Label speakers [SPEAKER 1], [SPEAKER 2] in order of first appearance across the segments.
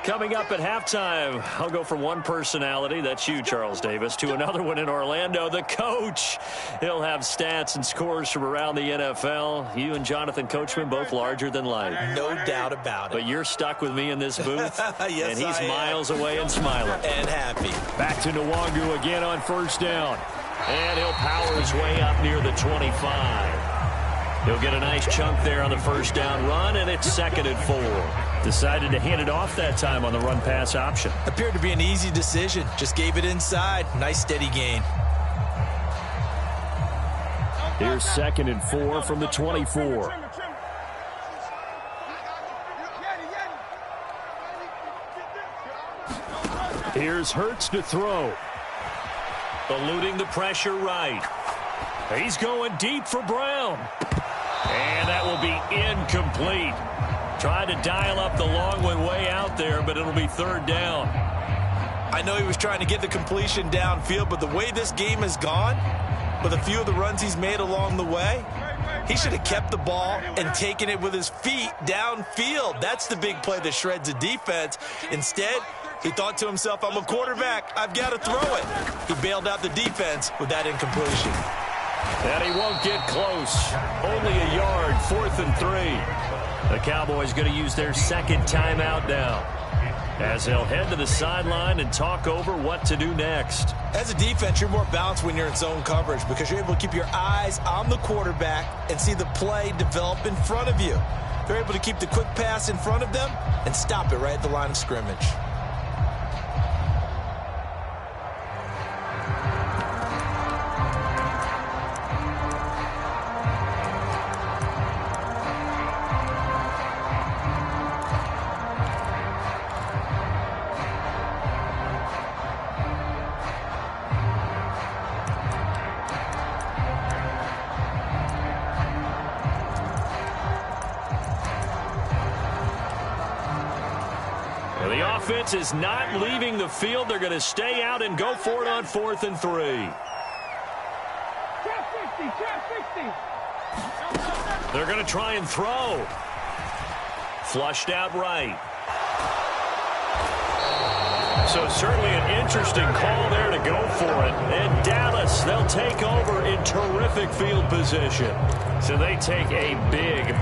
[SPEAKER 1] Coming up at halftime, I'll go from one personality, that's you, Charles Davis, to another one in Orlando, the coach. He'll have stats and scores from around the NFL. You and Jonathan Coachman, both larger than life.
[SPEAKER 2] No doubt about it.
[SPEAKER 1] But you're stuck with me in this booth,
[SPEAKER 2] yes,
[SPEAKER 1] and he's miles away and smiling.
[SPEAKER 2] And happy.
[SPEAKER 1] Back to Nwangu again on first down. And he'll power his way up near the 25. He'll get a nice chunk there on the first down run, and it's 2nd and 4. Decided to hand it off that time on the run-pass option.
[SPEAKER 2] Appeared to be an easy decision. Just gave it inside. Nice steady gain.
[SPEAKER 1] Here's 2nd and 4 from the 24. Here's Hurts to throw. Eluding the pressure right. He's going deep for Brown. And that will be incomplete. Tried to dial up the long one way out there, but it'll be 3rd down.
[SPEAKER 2] I know he was trying to get the completion downfield, but the way this game has gone, with a few of the runs he's made along the way, he should have kept the ball and taken it with his feet downfield. That's the big play that shreds a defense. Instead, he thought to himself, I'm a quarterback, I've got to throw it. He bailed out the defense with that incompletion.
[SPEAKER 1] And he won't get close. Only a yard, 4th and 3. The Cowboys going to use their 2nd timeout now, as they'll head to the sideline and talk over what to do next.
[SPEAKER 2] As a defense, you're more balanced when you're in zone coverage because you're able to keep your eyes on the quarterback and see the play develop in front of you. They're able to keep the quick pass in front of them and stop it right at the line of scrimmage.
[SPEAKER 1] The offense is not leaving the field. They're going to stay out and go for it on 4th and 3. They're going to try and throw. Flushed out right. So certainly an interesting call there to go for it. And Dallas, they'll take over in terrific field position. So they take a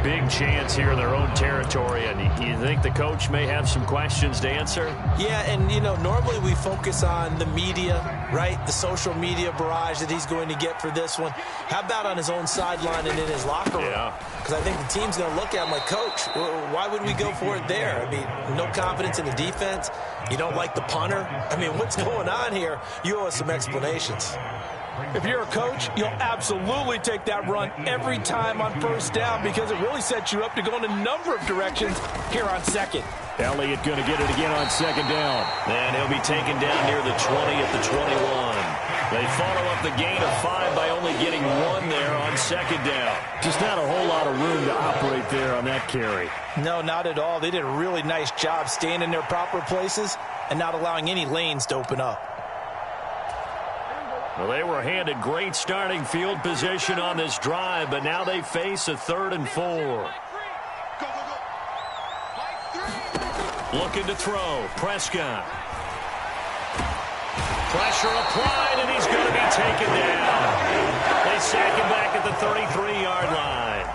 [SPEAKER 1] big chance here in their own territory. And you think the coach may have some questions to answer?
[SPEAKER 2] Yeah, and, you know, normally we focus on the media, right? The social media barrage that he's going to get for this one. How about on his own sideline and in his locker room?
[SPEAKER 1] Yeah.
[SPEAKER 2] Because I think the team's going to look at him like, Coach, why would we go for it there? I mean, no confidence in the defense. You don't like the punter. I mean, what's going on here? You owe us some explanations.
[SPEAKER 3] If you're a coach, you'll absolutely take that run every time on first down because it really sets you up to go in a number of directions here on 2nd.
[SPEAKER 1] Elliott going to get it again on 2nd down. And he'll be taken down near the 20 at the 21. They follow up the gain of 5 by only getting 1 there on 2nd down. Just not a whole lot of room to operate there on that carry.
[SPEAKER 3] No, not at all. They did a really nice job staying in their proper places and not allowing any lanes to open up.
[SPEAKER 1] Well, they were handed great starting field position on this drive, but now they face a 3rd and 4. Looking to throw. Prescott. Pressure applied, and he's going to be taken down. They sack him back at the 33-yard line.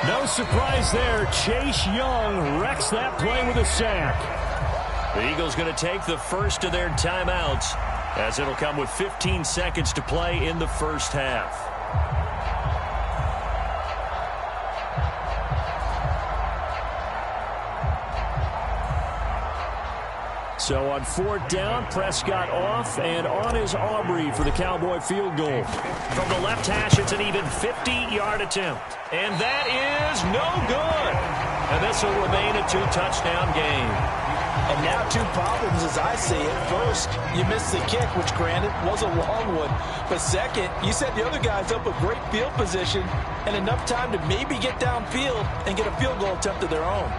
[SPEAKER 4] No surprise there. Chase Young wrecks that play with a sack.
[SPEAKER 1] The Eagles going to take the first of their timeouts, as it'll come with 15 seconds to play in the first half.
[SPEAKER 4] So on 4th down, Prescott off, and on is Aubrey for the Cowboy field goal.
[SPEAKER 1] From the left hash, it's an even 50-yard attempt. And that is no good. And this will remain a 2-touchdown game.
[SPEAKER 3] And now 2 problems as I see it. First, you missed the kick, which granted was a long one. But second, you set the other guys up with great field position and enough time to maybe get downfield and get a field goal attempt of their own.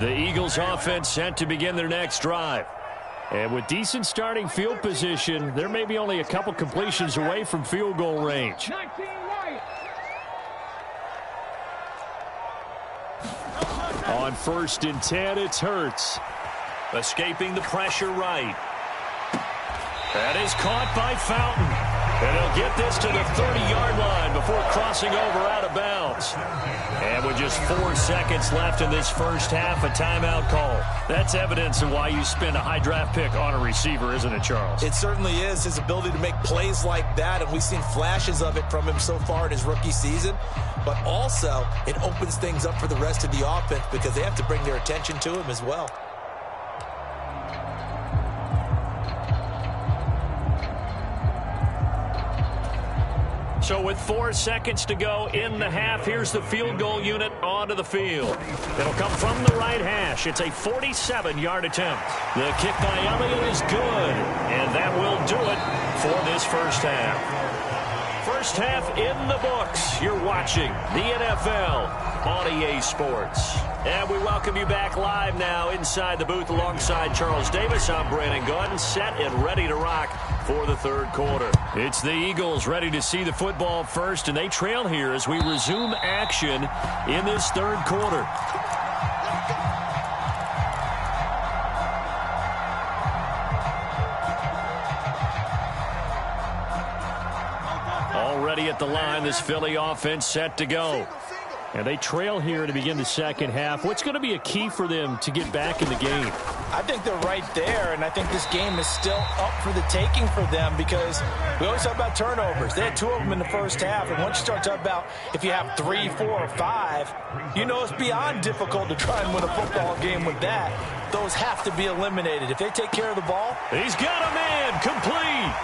[SPEAKER 1] The Eagles offense set to begin their next drive.
[SPEAKER 4] And with decent starting field position, there may be only a couple completions away from field goal range. On 1st and 10, it's Hurts.
[SPEAKER 1] Escaping the pressure right. That is caught by Fountain. And he'll get this to the 30-yard line before crossing over out of bounds. And with just 4 seconds left in this first half, a timeout call. That's evidence of why you spend a high draft pick on a receiver, isn't it, Charles?
[SPEAKER 2] It certainly is. His ability to make plays like that, and we've seen flashes of it from him so far in his rookie season. But also, it opens things up for the rest of the offense because they have to bring their attention to him as well.
[SPEAKER 1] So with 4 seconds to go in the half, here's the field goal unit onto the field. It'll come from the right hash. It's a 47-yard attempt. The kick by Elliott is good, and that will do it for this first half. First half in the books. You're watching the NFL on EA Sports. And we welcome you back live now inside the booth alongside Charles Davis. I'm Brandon Gordon, set and ready to rock for the third quarter. It's the Eagles ready to see the football first, and they trail here as we resume action in this third quarter. Already at the line, this Philly offense set to go. And they trail here to begin the second half. What's going to be a key for them to get back in the game?
[SPEAKER 3] I think they're right there, and I think this game is still up for the taking for them because we always talk about turnovers. They had 2 of them in the first half, and once you start talking about if you have 3, 4, or 5, you know it's beyond difficult to try and win a football game with that. Those have to be eliminated. If they take care of the ball.
[SPEAKER 1] He's got a man complete.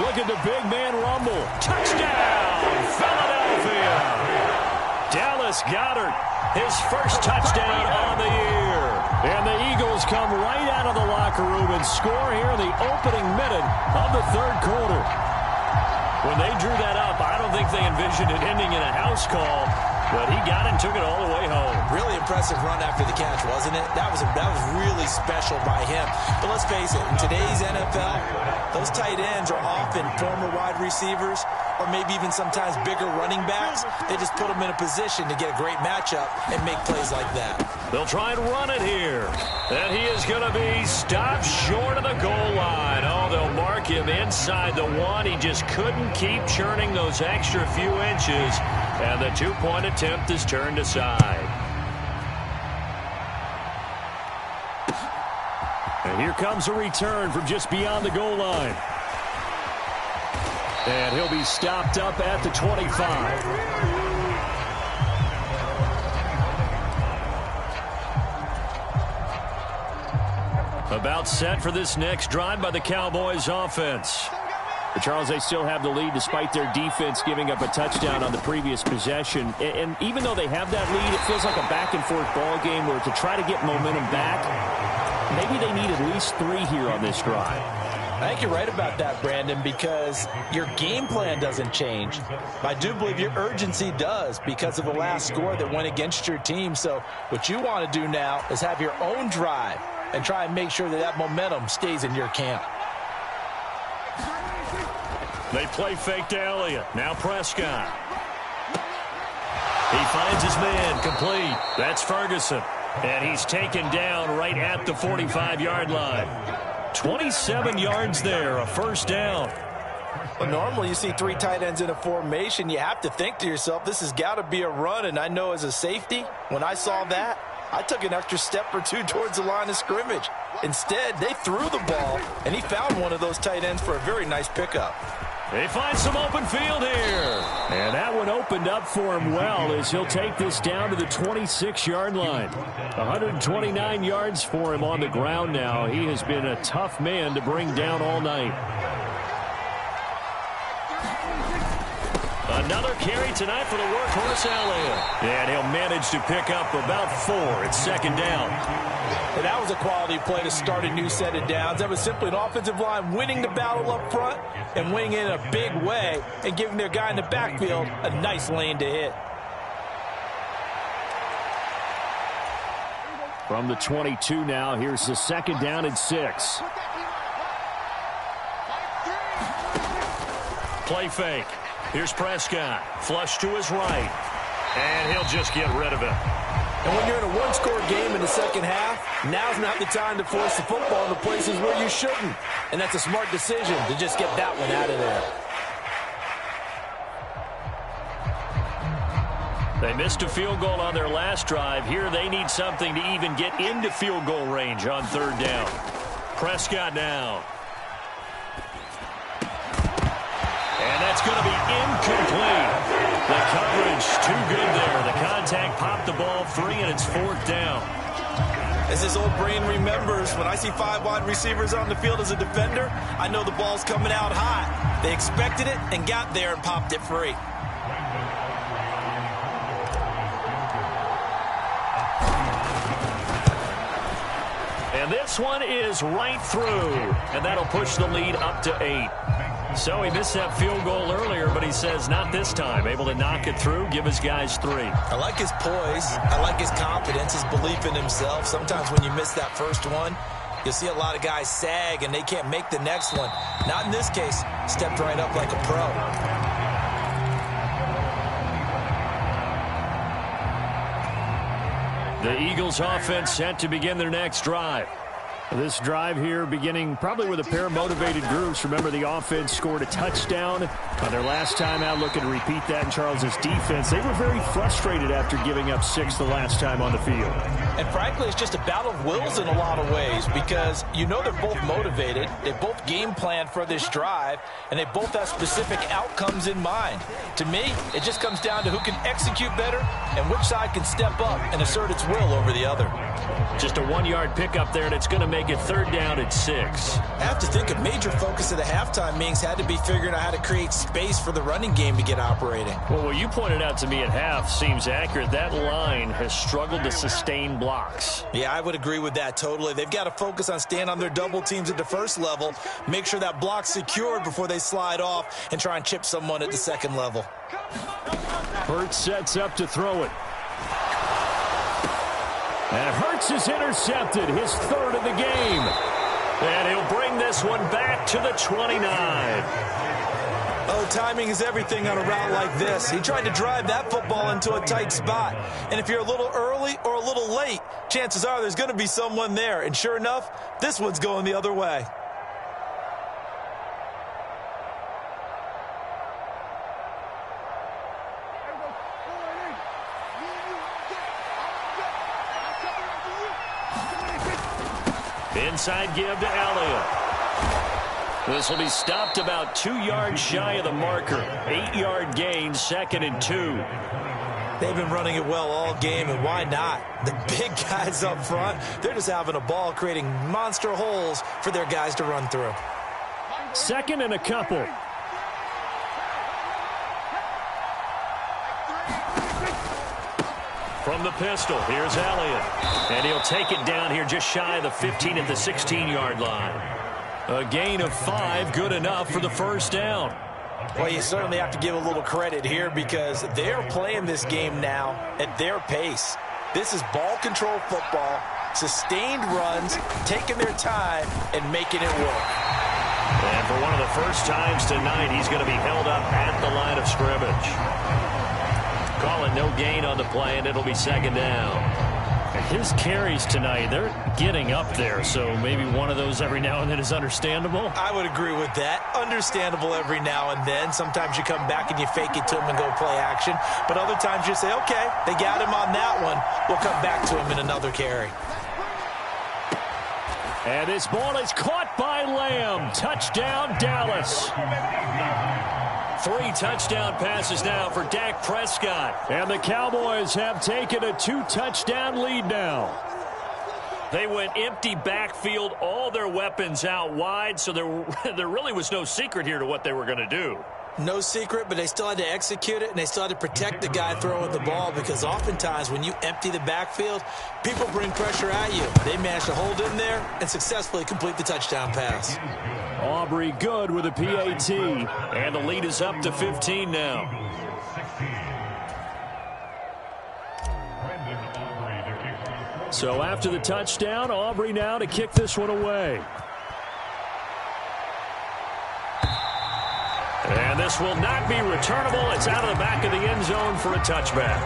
[SPEAKER 1] Look at the big man rumble. Touchdown, Philadelphia. Dallas Goedert, his first touchdown on the year. And the Eagles come right out of the locker room and score here in the opening minute of the third quarter. When they drew that up, I don't think they envisioned it ending in a house call, but he got it and took it all the way home.
[SPEAKER 2] Really impressive run after the catch, wasn't it? That was really special by him. But let's face it, in today's NFL, those tight ends are often former wide receivers or maybe even sometimes bigger running backs. They just put them in a position to get a great matchup and make plays like that.
[SPEAKER 1] They'll try and run it here. And he is going to be stopped short of the goal line. Oh, they'll mark him inside the 1. He just couldn't keep churning those extra few inches. And the 2-point attempt is turned aside. And here comes a return from just beyond the goal line. And he'll be stopped up at the 25. About set for this next drive by the Cowboys offense. But Charles, they still have the lead despite their defense giving up a touchdown on the previous possession. And even though they have that lead, it feels like a back-and-forth ball game where to try to get momentum back, maybe they need at least 3 here on this drive.
[SPEAKER 3] I think you're right about that, Brandon, because your game plan doesn't change. I do believe your urgency does because of the last score that went against your team. So what you want to do now is have your own drive and try and make sure that that momentum stays in your camp.
[SPEAKER 1] They play fake to Elliott. Now Prescott. He finds his man complete. That's Ferguson. And he's taken down right at the 45-yard line. 27 yards there, a first down.
[SPEAKER 3] Well, normally you see 3 tight ends in a formation. You have to think to yourself, this has got to be a run. And I know as a safety, when I saw that, I took an extra step or 2 towards the line of scrimmage. Instead, they threw the ball, and he found one of those tight ends for a very nice pickup.
[SPEAKER 1] They find some open field here.
[SPEAKER 4] And that one opened up for him well as he'll take this down to the 26-yard line. 129 yards for him on the ground now. He has been a tough man to bring down all night.
[SPEAKER 1] Another carry tonight for the workhorse Elliott. And he'll manage to pick up about 4. It's second down.
[SPEAKER 3] And that was a quality play to start a new set of downs. That was simply an offensive line winning the battle up front and winning it in a big way and giving their guy in the backfield a nice lane to hit.
[SPEAKER 4] From the 22 now, here's the 2nd down and 6.
[SPEAKER 1] Play fake. Here's Prescott. Flush to his right. And he'll just get rid of it.
[SPEAKER 3] And when you're in a one-score game in the second half, now's not the time to force the football in the places where you shouldn't. And that's a smart decision to just get that one out of there.
[SPEAKER 1] They missed a field goal on their last drive. Here they need something to even get into field goal range on 3rd down. Prescott now. And that's going to be incomplete. The coverage too good there. The contact popped the ball free, and it's 4th down.
[SPEAKER 2] As this old brain remembers, when I see 5 wide receivers on the field as a defender, I know the ball's coming out hot. They expected it and got there and popped it free.
[SPEAKER 1] And this one is right through. And that'll push the lead up to 8. So he missed that field goal earlier, but he says not this time. Able to knock it through, give his guys 3.
[SPEAKER 2] I like his poise. I like his confidence, his belief in himself. Sometimes when you miss that first one, you'll see a lot of guys sag and they can't make the next one. Not in this case. Stepped right up like a pro.
[SPEAKER 1] The Eagles offense set to begin their next drive.
[SPEAKER 4] This drive here beginning probably with a pair of motivated groups. Remember, the offense scored a touchdown on their last time out, looking to repeat that in Charles's defense. They were very frustrated after giving up 6 the last time on the field.
[SPEAKER 3] And frankly, it's just a battle of wills in a lot of ways because you know they're both motivated. They both game plan for this drive, and they both have specific outcomes in mind. To me, it just comes down to who can execute better and which side can step up and assert its will over the other.
[SPEAKER 1] Just a 1-yard pickup there, and it's going to make it 3rd down and 6.
[SPEAKER 2] I have to think a major focus of the halftime meetings had to be figuring out how to create space for the running game to get operating.
[SPEAKER 1] Well, what you pointed out to me at half seems accurate. That line has struggled to sustain blocks.
[SPEAKER 2] Yeah, I would agree with that totally. They've got to focus on staying on their double teams at the first level, make sure that block's secured before they slide off and try and chip someone at the second level.
[SPEAKER 4] Hurts sets up to throw it. And Hurts is intercepted, his 3rd of the game.
[SPEAKER 1] And he'll bring this one back to the 29.
[SPEAKER 2] Oh, timing is everything on a route like this. He tried to drive that football into a tight spot. And if you're a little early or a little late, chances are there's going to be someone there. And sure enough, this one's going the other way.
[SPEAKER 1] Inside give to Elliott. This will be stopped about 2 yards shy of the marker. 8-yard gain, 2nd and 2.
[SPEAKER 2] They've been running it well all game, and why not? The big guys up front, they're just having a ball, creating monster holes for their guys to run through.
[SPEAKER 4] 2nd and a couple.
[SPEAKER 1] From the pistol, here's Elliott. And he'll take it down here just shy of the 15 at the 16-yard line. A gain of 5, good enough for the 1st down.
[SPEAKER 3] Well, you certainly have to give a little credit here because they're playing this game now at their pace. This is ball control football, sustained runs, taking their time, and making it work.
[SPEAKER 1] And for one of the first times tonight, he's going to be held up at the line of scrimmage. Call it no gain on the play, and it'll be 2nd down.
[SPEAKER 4] His carries tonight, they're getting up there, so maybe one of those every now and then is understandable.
[SPEAKER 2] I would agree with that. Understandable every now and then. Sometimes you come back and you fake it to him and go play action. But other times you say, okay, they got him on that one. We'll come back to him in another carry.
[SPEAKER 4] And this ball is caught by Lamb. Touchdown, Dallas.
[SPEAKER 1] 3 touchdown passes now for Dak Prescott.
[SPEAKER 4] And the Cowboys have taken a 2-touchdown lead now.
[SPEAKER 1] They went empty backfield, all their weapons out wide, so there really was no secret here to what they were going to do.
[SPEAKER 2] No secret, but they still had to execute it, and they still had to protect the guy throwing the ball because oftentimes when you empty the backfield, people bring pressure at you. They managed to hold in there and successfully complete the touchdown pass.
[SPEAKER 4] Aubrey good with a PAT.
[SPEAKER 1] And the lead is up to 15 now.
[SPEAKER 4] So after the touchdown, Aubrey now to kick this one away. And this will not be returnable. It's out of the back of the end zone for a touchback.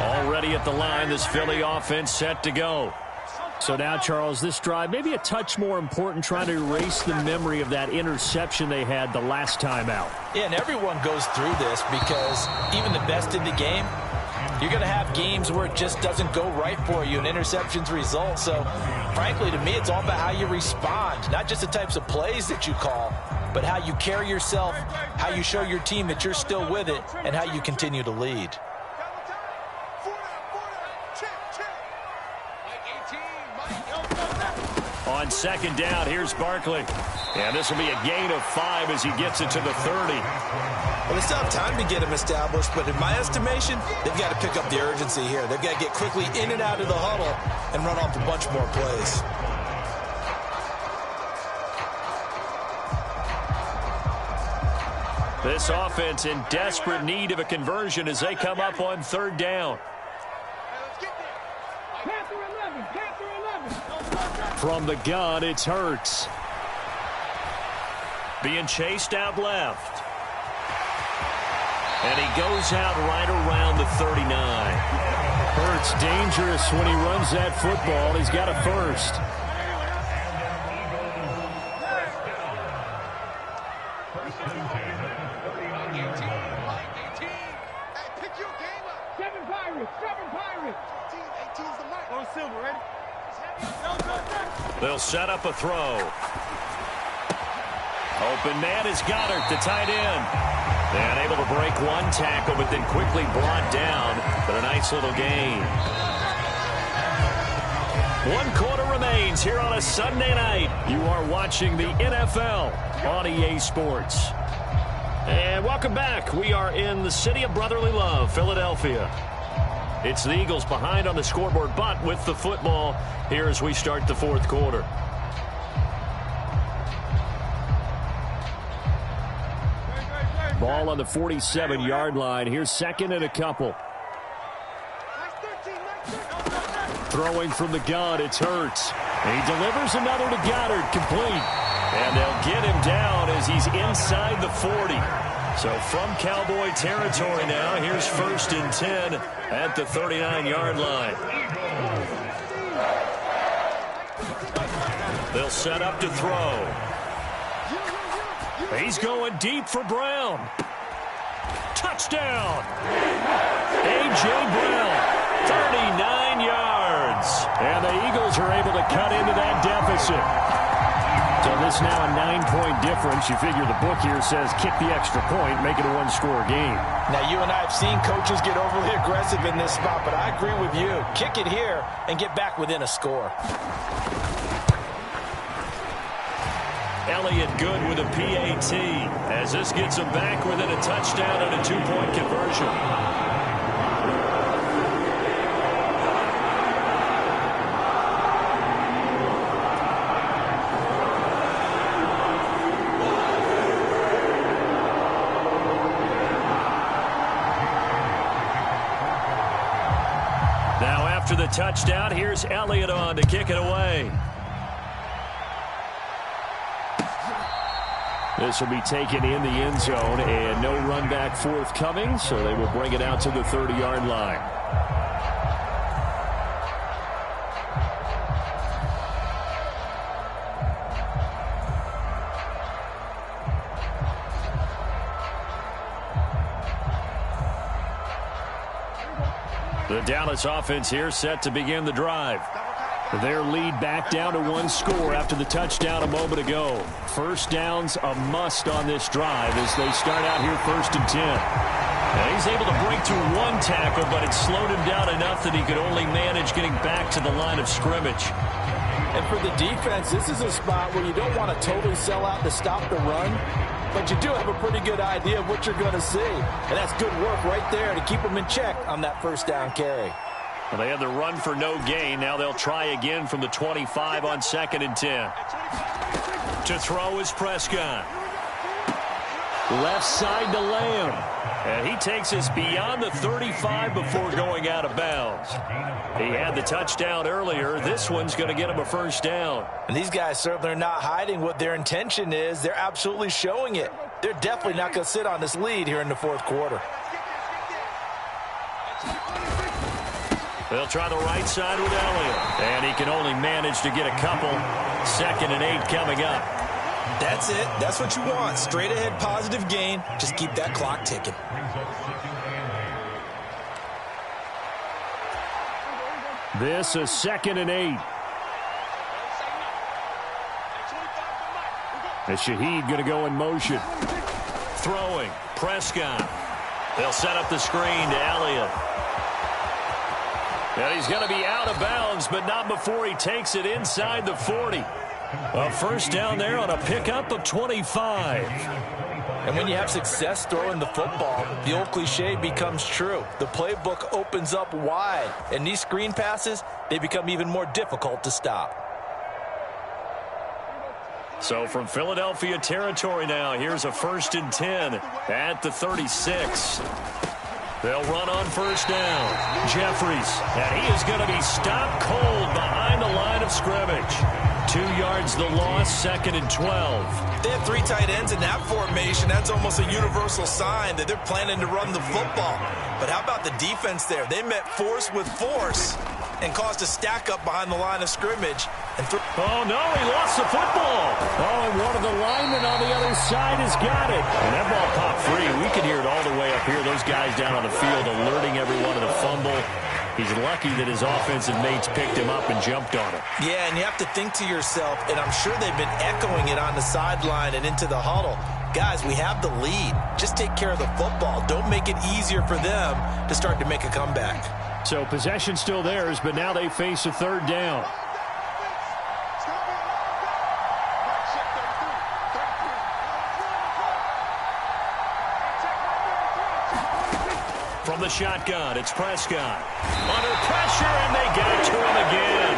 [SPEAKER 4] Already at the line, this Philly offense set to go. So now, Charles, this drive maybe a touch more important, trying to erase the memory of that interception they had the last time out.
[SPEAKER 3] Yeah, and everyone goes through this because even the best in the game, you're going to have games where it just doesn't go right for you and interceptions result. So, frankly, to me, it's all about how you respond, not just the types of plays that you call, but how you carry yourself, how you show your team that you're still with it, and how you continue to lead.
[SPEAKER 4] On second down, here's Barkley. And this will be a gain of 5 as he gets it to the 30.
[SPEAKER 2] Well, they still have time to get him established, but in my estimation, they've got to pick up the urgency here. They've got to get quickly in and out of the huddle and run off a bunch more plays.
[SPEAKER 4] This offense in desperate need of a conversion as they come up on third down. From the gun, it's Hurts. Being chased out left. And he goes out right around the 39. Hurts dangerous when he runs that football. He's got a first. They'll set up a throw. Open man is Goddard, the tight end. And able to break one tackle, but then quickly brought down. But a nice little gain. 1 quarter remains here on a Sunday night. You are watching the NFL on EA Sports. And welcome back. We are in the city of brotherly love, Philadelphia. It's the Eagles behind on the scoreboard, but with the football here as we start the fourth quarter. Ball on the 47-yard line. Here's second and a couple. Throwing from the gun, it's Hurts. He delivers another to Goddard, complete. And they'll get him down as he's inside the 40. So from Cowboy territory now, here's 1st and 10 at the 39-yard line. They'll set up to throw. He's going deep for Brown. Touchdown! A.J. Brown, 39 yards. And the Eagles are able to cut into that deficit. So this now a 9-point difference. You figure the book here says kick the extra point, make it a one-score game.
[SPEAKER 3] Now, you and I have seen coaches get overly aggressive in this spot, but I agree with you. Kick it here and get back within a score.
[SPEAKER 1] Elliott good with a PAT as this gets him back within a touchdown and a 2-point conversion. Now after the touchdown, here's Elliott on to kick it away.
[SPEAKER 4] This will be taken in the end zone, and no run back forthcoming, so they will bring it out to the 30-yard line. The Dallas offense here set to begin the drive. Their lead back down to 1 score after the touchdown a moment ago. First down's a must on this drive as they start out here 1st and 10. And he's able to break through 1 tackle, but it slowed him down enough that he could only manage getting back to the line of scrimmage.
[SPEAKER 3] And for the defense, this is a spot where you don't want to totally sell out to stop the run, but you do have a pretty good idea of what you're going to see. And that's good work right there to keep them in check on that first down carry.
[SPEAKER 1] Well, they had the run for no gain. Now they'll try again from the 25 on 2nd and 10. To throw is Prescott.
[SPEAKER 4] Left side to Lamb. And he takes us beyond the 35 before going out of bounds. He had the touchdown earlier. This one's going to get him a first down.
[SPEAKER 3] And these guys certainly are not hiding what their intention is. They're absolutely showing it. They're definitely not going to sit on this lead here in the fourth quarter.
[SPEAKER 4] They'll try the right side with Elliott. And he can only manage to get a couple. 2nd and 8 coming up.
[SPEAKER 2] That's it. That's what you want. Straight ahead positive gain. Just keep that clock ticking.
[SPEAKER 4] This is 2nd and 8. And Shaheed going to go in motion. Throwing. Prescott. They'll set up the screen to Elliott. And he's going to be out of bounds, but not before he takes it inside the 40. A first down there on a pickup of 25.
[SPEAKER 3] And when you have success throwing the football, the old cliche becomes true. The playbook opens up wide, and these screen passes, they become even more difficult to stop.
[SPEAKER 1] So from Philadelphia territory now, here's a 1st and 10 at the 36. They'll run on first down. Jeffries, and he is going to be stopped cold behind the line of scrimmage. 2 yards the loss, 2nd and 12.
[SPEAKER 2] They have 3 tight ends in that formation. That's almost a universal sign that they're planning to run the football. But how about the defense there? They met force with force and caused a stack up behind the line of scrimmage.
[SPEAKER 4] Oh, no, he lost the football. Oh, and one of the linemen on the other side has got it. And that ball popped free. We can hear it all the way up here. Those guys down on the field alerting everyone of the fumble. He's lucky that his offensive mates picked him up and jumped on him.
[SPEAKER 2] Yeah, and you have to think to yourself, and I'm sure they've been echoing it on the sideline and into the huddle. Guys, we have the lead. Just take care of the football. Don't make it easier for them to start to make a comeback.
[SPEAKER 4] So possession still theirs, but now they face a 3rd down. From the shotgun, it's Prescott. Under pressure, and they got to him again.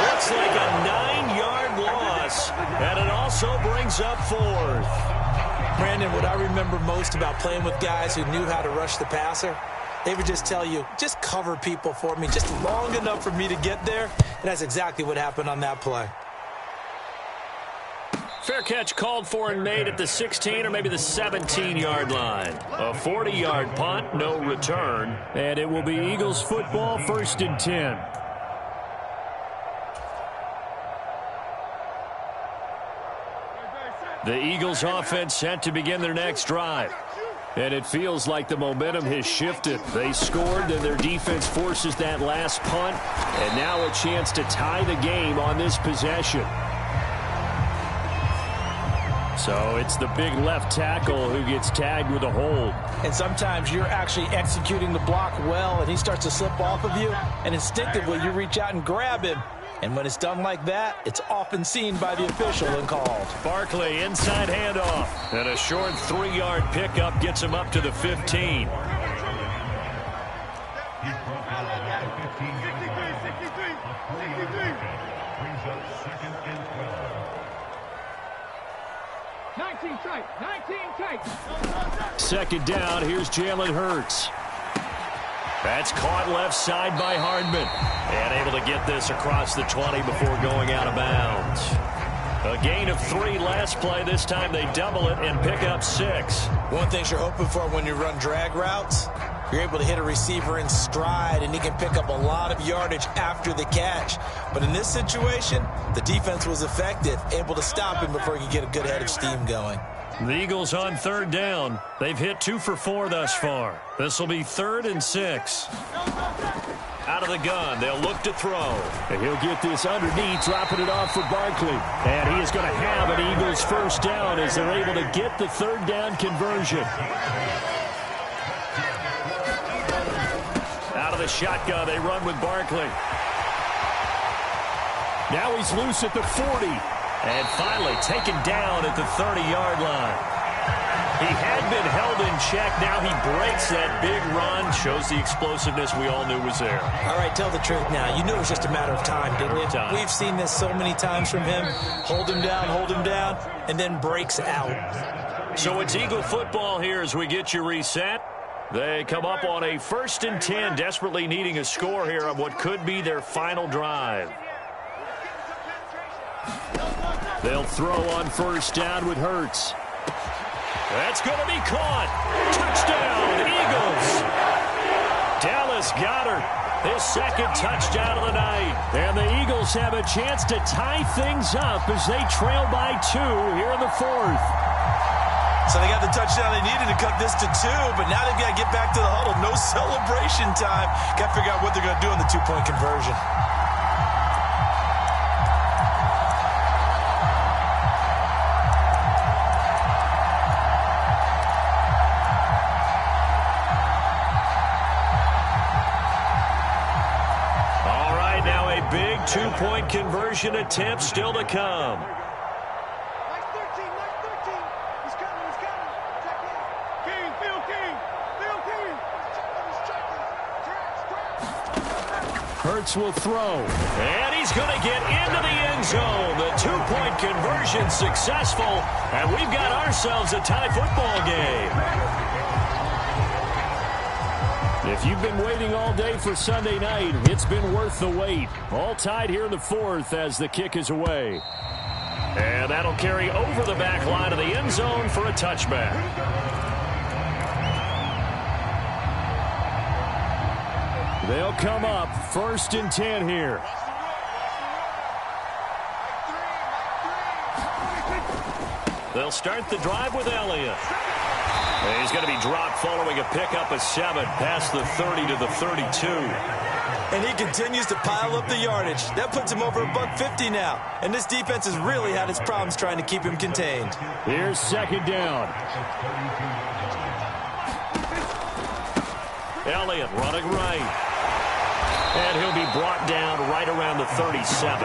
[SPEAKER 4] Looks like a 9-yard loss, and it also brings up 4th.
[SPEAKER 3] Brandon, what I remember most about playing with guys who knew how to rush the passer, they would just tell you, just cover people for me, just long enough for me to get there, and that's exactly what happened on that play.
[SPEAKER 4] Fair catch called for and made at the 16 or maybe the 17-yard line. A 40-yard punt, no return. And it will be Eagles football, 1st and 10. The Eagles offense set to begin their next drive. And it feels like the momentum has shifted. They scored, and their defense forces that last punt. And now a chance to tie the game on this possession. So it's the big left tackle who gets tagged with a hold.
[SPEAKER 3] And sometimes you're actually executing the block well, and he starts to slip off of you, and instinctively you reach out and grab him. And when it's done like that, it's often seen by the official and called.
[SPEAKER 4] Barkley, inside handoff. And a short 3-yard pickup gets him up to the 15. Second down, here's Jalen Hurts. That's caught left side by Hardman. And able to get this across the 20 before going out of bounds. A gain of 3 last play. This time they double it and pick up 6.
[SPEAKER 2] One thing you're hoping for when you run drag routes, you're able to hit a receiver in stride, and he can pick up a lot of yardage after the catch. But in this situation, the defense was effective, able to stop him before he could get a good head of steam going.
[SPEAKER 4] The Eagles on 3rd down. They've hit 2 for 4 thus far. This will be 3rd and 6. Out of the gun, they'll look to throw. And he'll get this underneath, dropping it off for Barkley. And he is going to have an Eagles first down as they're able to get the 3rd down conversion. Out of the shotgun, they run with Barkley. Now he's loose at the 40. And finally taken down at the 30-yard line. He had been held in check. Now he breaks that big run. Shows the explosiveness we all knew was there.
[SPEAKER 3] All right, tell the truth now. You knew it was just a matter of time, didn't you? We've seen this so many times from him. Hold him down, and then breaks out.
[SPEAKER 1] So it's Eagle football here as we get you reset. They come up on a 1st and 10, desperately needing a score here on what could be their final drive. They'll throw on 1st down with Hurts. That's going to be caught. Touchdown, Eagles. Dallas Goedert, his 2nd touchdown of the night. And the Eagles have a chance to tie things up as they trail by 2 here in the 4th.
[SPEAKER 2] So they got the touchdown they needed to cut this to 2, but now they've got to get back to the huddle. No celebration time. Got to figure out what they're going to do on the 2-point conversion.
[SPEAKER 1] All right, now a big 2-point conversion attempt still to come. Hurts will throw, and he's going to get into the end zone. The 2-point conversion successful, and we've got ourselves a tie football game. If you've been waiting all day for Sunday night, it's been worth the wait. All tied here in the 4th as the kick is away. And that'll carry over the back line of the end zone for a touchback. They'll come up 1st and 10 here. They'll start the drive with Elliott. He's going to be dropped following a pickup of 7 past the 30 to the 32.
[SPEAKER 2] And he continues to pile up the yardage. That puts him over $150 now. And this defense has really had its problems trying to keep him contained.
[SPEAKER 4] Here's 2nd down. Elliott running right. And he'll be brought down right around the 37.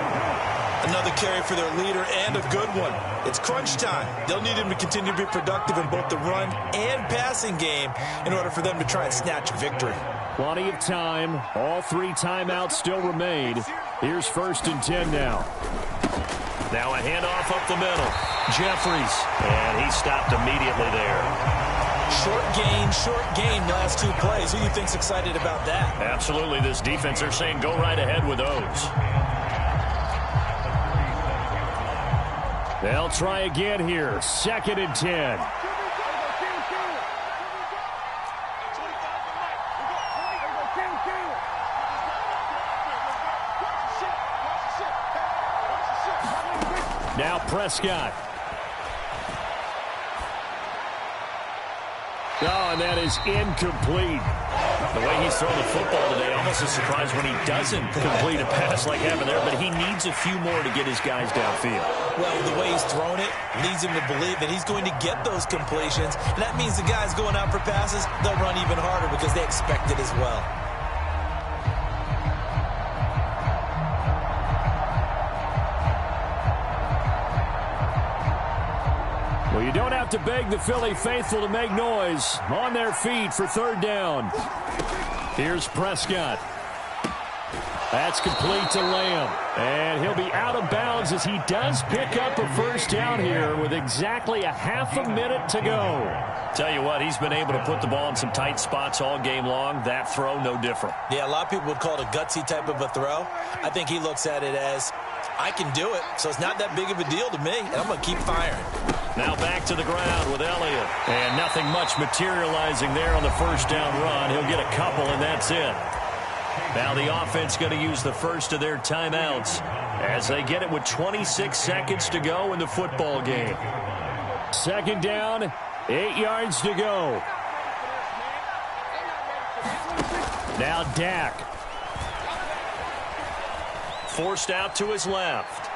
[SPEAKER 2] Another carry for their leader and a good one. It's crunch time. They'll need him to continue to be productive in both the run and passing game in order for them to try and snatch a victory.
[SPEAKER 4] Plenty of time. All 3 timeouts still remain. Here's 1st and 10 now.
[SPEAKER 1] Now a handoff up the middle. Jeffries. And he stopped immediately there.
[SPEAKER 2] Short gain last 2 plays. Who do you think's excited about that?
[SPEAKER 1] Absolutely. This defense, they're saying go right ahead with those.
[SPEAKER 4] They'll try again here. 2nd and 10. Now Prescott. Oh, and that is incomplete.
[SPEAKER 1] The way he's thrown the football today, almost a surprise when he doesn't complete a pass like happened there, but he needs a few more to get his guys downfield.
[SPEAKER 2] Well, the way he's thrown it leads him to believe that he's going to get those completions, and that means the guys going out for passes, they'll run even harder because they expect it as well.
[SPEAKER 4] Well, you don't have to beg the Philly faithful to make noise. On their feet for 3rd down. Here's Prescott. That's complete to Lamb. And he'll be out of bounds as he does pick up a 1st down here with exactly a half a minute to go.
[SPEAKER 1] Tell you what, he's been able to put the ball in some tight spots all game long. That throw, no different.
[SPEAKER 2] Yeah, a lot of people would call it a gutsy type of a throw. I think he looks at it as, I can do it, so it's not that big of a deal to me, and I'm going to keep firing.
[SPEAKER 1] Now back to the ground with Elliott. And nothing much materializing there on the 1st down run. He'll get a couple, and that's it. Now the offense going to use the first of their timeouts as they get it with 26 seconds to go in the football game.
[SPEAKER 4] 2nd down, 8 yards to go. Now Dak.
[SPEAKER 1] Forced out to his left.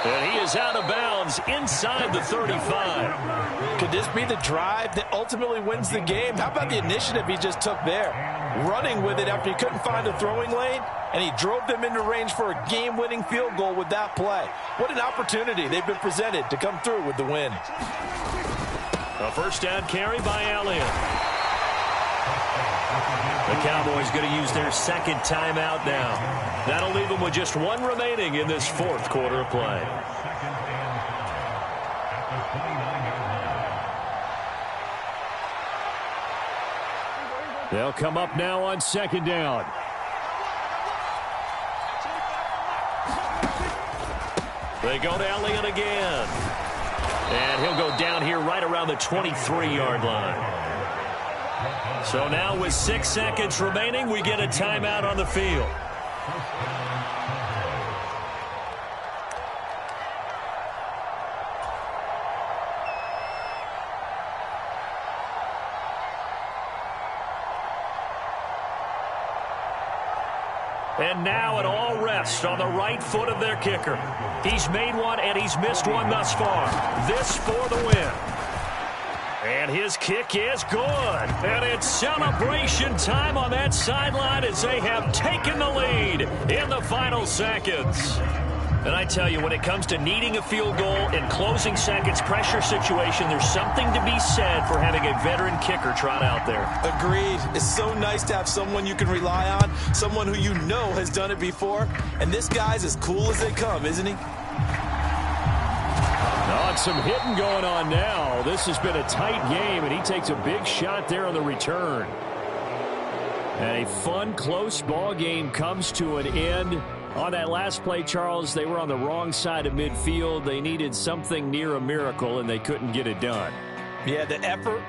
[SPEAKER 1] And he is out of bounds inside the 35.
[SPEAKER 3] Could this be the drive that ultimately wins the game? How about the initiative he just took there? Running with it after he couldn't find a throwing lane, and he drove them into range for a game-winning field goal with that play. What an opportunity they've been presented to come through with the win.
[SPEAKER 1] A 1st down carry by Elliott. The Cowboys going to use their 2nd timeout now. That'll leave them with just 1 remaining in this 4th quarter of play.
[SPEAKER 4] They'll come up now on second down. They go to Elliott again. And he'll go down here right around the 23-yard line. So now with 6 seconds remaining, we get a timeout on the field. And now it all rests on the right foot of their kicker. He's made one and he's missed one thus far. This for the win. And his kick is good. And it's celebration time on that sideline as they have taken the lead in the final seconds. And I tell you, when it comes to needing a field goal in closing seconds, pressure situation, there's something to be said for having a veteran kicker trot out there.
[SPEAKER 3] Agreed. It's so nice to have someone you can rely on, someone who you know has done it before. And this guy's as cool as they come, isn't he?
[SPEAKER 4] Oh, some hitting going on now. This has been a tight game, and he takes a big shot there on the return. And a fun, close ball game comes to an end. On that last play, Charles, they were on the wrong side of midfield. They needed something near a miracle, and they couldn't get it done.
[SPEAKER 3] Yeah, the effort,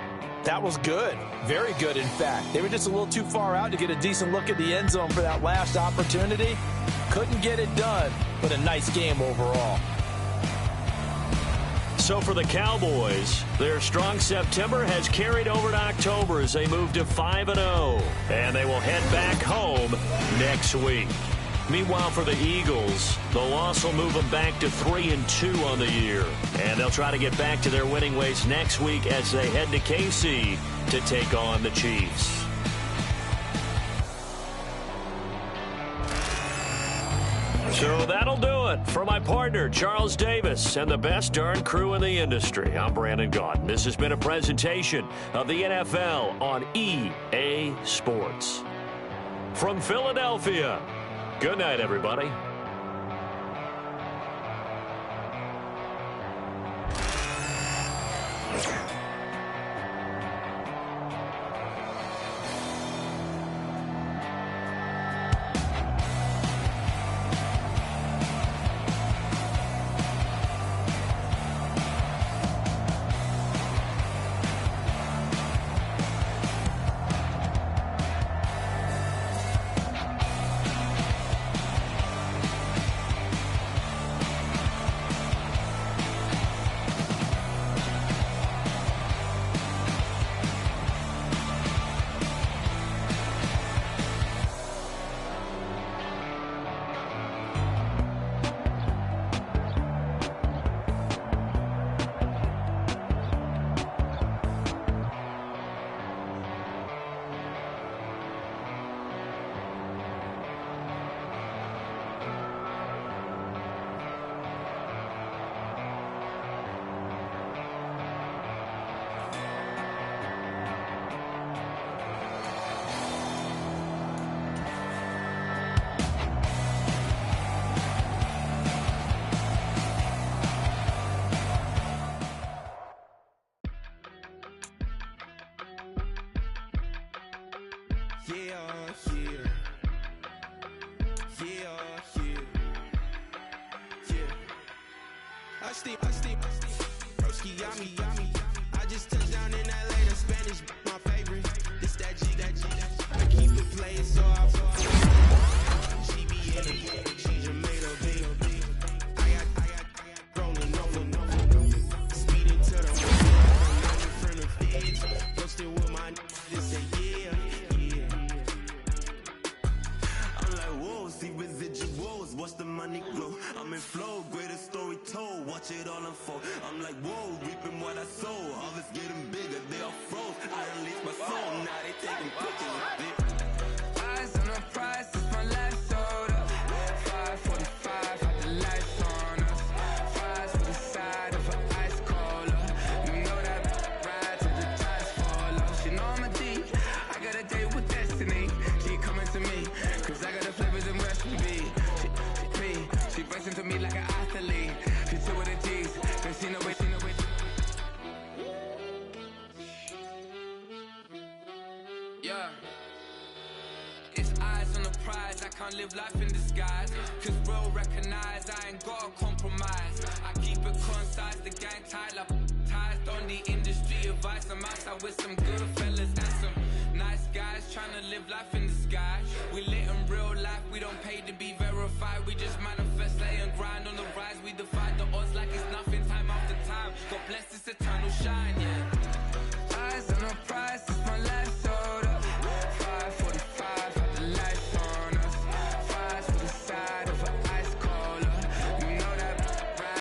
[SPEAKER 3] that was good. Very good, in fact. They were just a little too far out to get a decent look at the end zone for that last opportunity. Couldn't get it done, but a nice game overall.
[SPEAKER 4] So for the Cowboys, their strong September has carried over to October as they move to 5-0. And they will head back home next week. Meanwhile, for the Eagles, the loss will move them back to 3-2 on the year. And they'll try to get back to their winning ways next week as they head to KC to take on the Chiefs. So that'll do it for my partner, Charles Davis, and the best darn crew in the industry. I'm Brandon Gaudin. This has been a presentation of the NFL on EA Sports. From Philadelphia, good night, everybody.
[SPEAKER 5] I just touched down in LA, the Spanish, my favorite. This that G. I keep it playing so I she be in it, she Jamaica B. I got rolling, speeding to the in front of feds, posted with my niggas, say yeah. I'm like, whoa, see residuals, watch the money grow. I'm in flow, greatest story told, watch it all unfold. I'm like, whoa, reaping what I sow. Harvest getting bigger, they all froze. I released my soul, now they taking pictures of it. Eyes on the prize, it's my last soda. 5:45, had the lights on us. Fries for the side of an ice cola. You know that ride till the tires fall off. She know I'm a D, I got a date with destiny. She coming to me, cause I got the flavors and recipe. She racing to me like an athlete. She two with the G's, they seen her with
[SPEAKER 6] can't live life in disguise. Cause real recognize I ain't gotta compromise. I keep it concise, the gang tied up. Ties on the industry advice. I'm outside with some good fellas and some nice guys trying to live life in the sky. We lit in real life, we don't pay to be verified. We just manifest, lay and grind on the rise. We defy the odds like it's nothing, time after time. God bless this eternal shine.